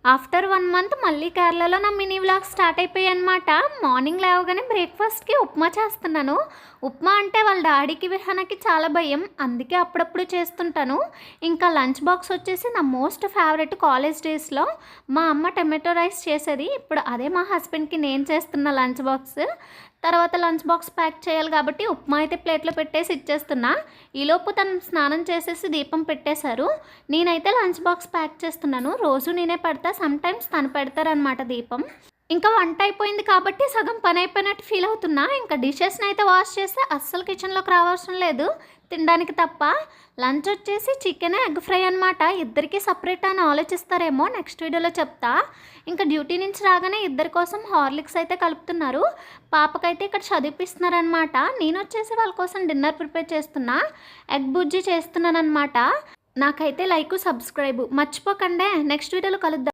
After 1 month మళ్ళీ కేరళలో నా మినీ వ్లాగ్స్ స్టార్ట్ అయిపోయాయన్నమాట. మార్నింగ్ లేవగానే బ్రేక్‌ఫాస్ట్‌కి ఉప్మా చేస్తున్నాను. ఉప్మా అంటే వాళ్ళ డాడీకి, విహానకి చాలా భయం. అందుకే అప్పుడప్పుడు చేస్తుంటాను. ఇంకా లంచ్ బాక్స్ వచ్చేసి నా మోస్ట్ ఫేవరెట్ కాలేజ్ డేస్‌లో మా అమ్మ టొమాటో రైస్ చేసేది. ఇప్పుడు అదే మా హస్బెండ్‌కి నేను చేస్తున్న లంచ్ బాక్స్. తర్వాత లంచ్ బాక్స్ ప్యాక్ చేయాలి కాబట్టి ఉప్మా అయితే ప్లేట్‌లో పెట్టేసి ఇచ్చేస్తున్నా. ఈలోపు తను స్నానం చేసేసి దీపం పెట్టేశారు. నేనైతే లంచ్ బాక్స్ ప్యాక్ చేస్తున్నాను. రోజు నేనే పెడతా. సమ్‌టైమ్స్ తను పెడతారనమాట దీపం. ఇంకా వంట అయిపోయింది కాబట్టి సగం పని అయిపోయినట్టు ఫీల్ అవుతున్నా. ఇంకా డిషెస్‌ని అయితే వాష్ చేస్తే అస్సలు కిచెన్‌లోకి రావసరం లేదు. తినడానికి తప్ప. లంచ్ వచ్చేసి చికెన్, ఎగ్ ఫ్రై అనమాట. ఇద్దరికీ సెపరేట్ అని ఆలోచిస్తారేమో నెక్స్ట్ వీడియోలో చెప్తా. ఇంకా డ్యూటీ నుంచి రాగానే ఇద్దరి కోసం హార్లిక్స్ అయితే కలుపుతున్నారు. పాపకైతే ఇక్కడ చదివిపిస్తున్నారనమాట. నేనొచ్చేసి వాళ్ళ కోసం డిన్నర్ ప్రిపేర్ చేస్తున్నా. ఎగ్ బుజ్జి చేస్తున్నాననమాట. నాకైతే లైక్, సబ్స్క్రైబ్ మర్చిపోకండే. నెక్స్ట్ వీడియోలో కలుద్దాం.